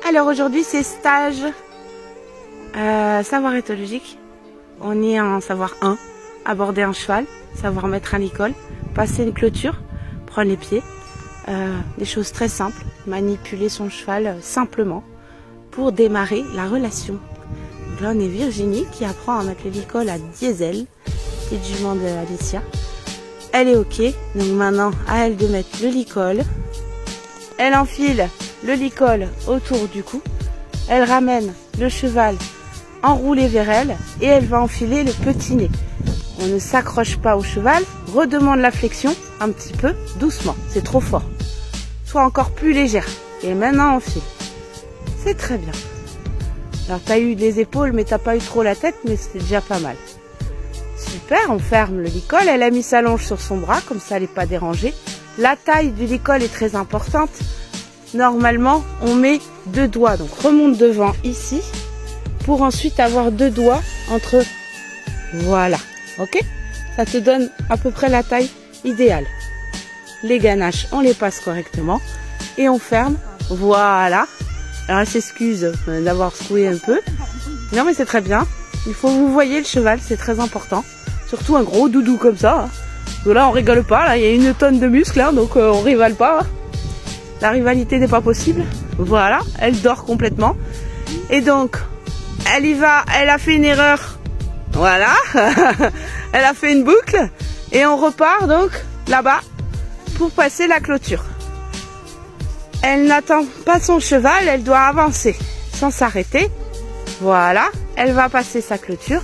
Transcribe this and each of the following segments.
Alors aujourd'hui c'est stage savoir éthologique. On est en savoir 1, aborder un cheval, savoir mettre un licol, passer une clôture, prendre les pieds. Des choses très simples, manipuler son cheval simplement pour démarrer la relation. Donc là on est Virginie qui apprend à mettre le licol à Diesel, petite jument de Alicia. Elle est ok, donc maintenant à elle de mettre le licol. Elle enfile le licol autour du cou. Elle ramène le cheval enroulé vers elle et elle va enfiler le petit nez. On ne s'accroche pas au cheval, redemande la flexion un petit peu, doucement, c'est trop fort. Sois encore plus légère. Et maintenant enfile. C'est très bien. Alors tu as eu les épaules mais t'as pas eu trop la tête, mais c'est déjà pas mal. Super, on ferme le licol. Elle a mis sa longe sur son bras, comme ça elle n'est pas dérangée. La taille du licol est très importante. Normalement, on met 2 doigts. Donc remonte devant ici, pour ensuite avoir 2 doigts entre... Voilà, ok? Ça te donne à peu près la taille idéale. Les ganaches, on les passe correctement. Et on ferme, voilà. Alors elle s'excuse d'avoir secoué un peu. Non mais c'est très bien. Il faut vous voyez le cheval, c'est très important. Surtout un gros doudou comme ça. Hein. Parce que là on rigole pas, là il y a 1 tonne de muscles, hein, donc on rivale pas. Hein. La rivalité n'est pas possible. Voilà, elle dort complètement. Et donc, elle y va, elle a fait une erreur. Voilà, elle a fait une boucle. Et on repart donc là-bas pour passer la clôture. Elle n'attend pas son cheval, elle doit avancer sans s'arrêter. Voilà, elle va passer sa clôture.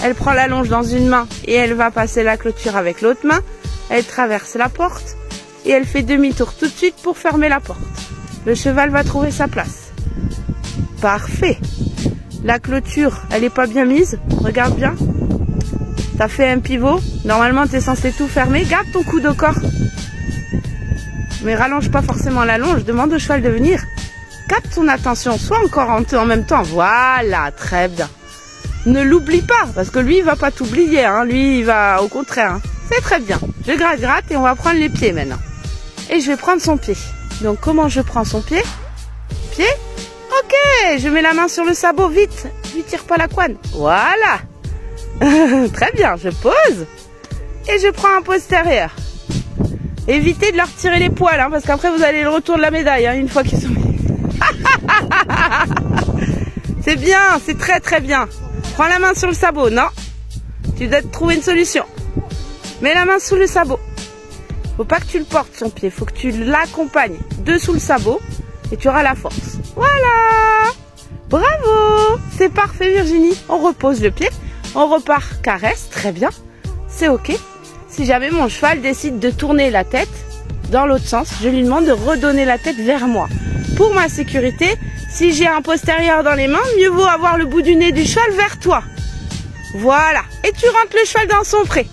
Elle prend la longe dans une main et elle va passer la clôture avec l'autre main. Elle traverse la porte. Et elle fait demi-tour tout de suite pour fermer la porte. Le cheval va trouver sa place. Parfait. La clôture, elle n'est pas bien mise. Regarde bien. Tu as fait un pivot. Normalement, tu es censé tout fermer. Garde ton coude au corps. Mais rallonge pas forcément la longe. Demande au cheval de venir. Capte ton attention. Sois encore en même temps. Voilà, très bien. Ne l'oublie pas, parce que lui, il va pas t'oublier. Hein. Lui, il va au contraire. Hein. C'est très bien. Je gratte et on va prendre les pieds maintenant. Et je vais prendre son pied. Donc comment je prends son pied? Pied? Ok, je mets la main sur le sabot, vite. Lui tire pas la couenne. Voilà. Très bien, je pose. Et je prends un postérieur. Évitez de leur tirer les poils, hein, parce qu'après vous allez le retour de la médaille, hein, une fois qu'ils sont... C'est bien, c'est très très bien. Prends la main sur le sabot, non. Tu dois te trouver une solution. Mets la main sous le sabot. Faut pas que tu le portes son pied, faut que tu l'accompagnes dessous le sabot et tu auras la force. Voilà. Bravo. C'est parfait Virginie. On repose le pied, on repart caresse, très bien. C'est ok. Si jamais mon cheval décide de tourner la tête dans l'autre sens, je lui demande de redonner la tête vers moi. Pour ma sécurité, si j'ai un postérieur dans les mains, mieux vaut avoir le bout du nez du cheval vers toi. Voilà. Et tu rentres le cheval dans son pré.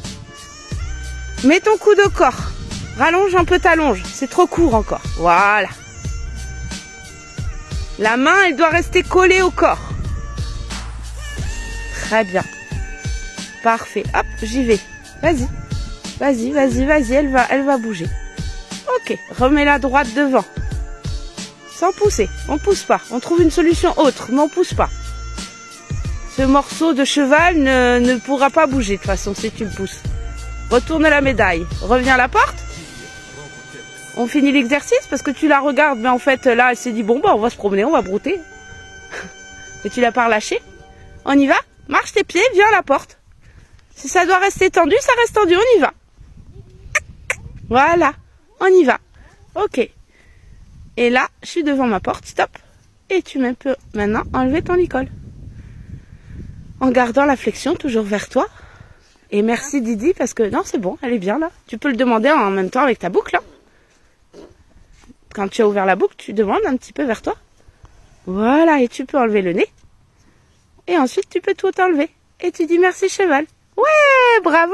Mets ton coude au corps. Rallonge un peu ta longe. C'est trop court encore. Voilà. La main, elle doit rester collée au corps. Très bien. Parfait. Hop, j'y vais. Vas-y. Vas-y, vas-y, vas-y. Elle va bouger. Ok. Remets-la droite devant. Sans pousser. On pousse pas. On trouve une solution autre, mais on pousse pas. Ce morceau de cheval ne pourra pas bouger de toute façon si tu le pousses. Retourne la médaille. Reviens à la porte. On finit l'exercice parce que tu la regardes, mais en fait là elle s'est dit bon bah on va se promener, on va brouter. Mais tu l'as pas relâché. On y va. Marche tes pieds, viens à la porte. Si ça doit rester tendu, ça reste tendu, on y va. Voilà, on y va. Ok. Et là, je suis devant ma porte, stop. Et tu peux maintenant enlever ton licol. En gardant la flexion toujours vers toi. Et merci Didi parce que non c'est bon, elle est bien là. Tu peux le demander en même temps avec ta boucle. Hein. Quand tu as ouvert la boucle, tu demandes un petit peu vers toi. Voilà, et tu peux enlever le nez. Et ensuite tu peux tout enlever. Et tu dis merci cheval. Ouais, bravo.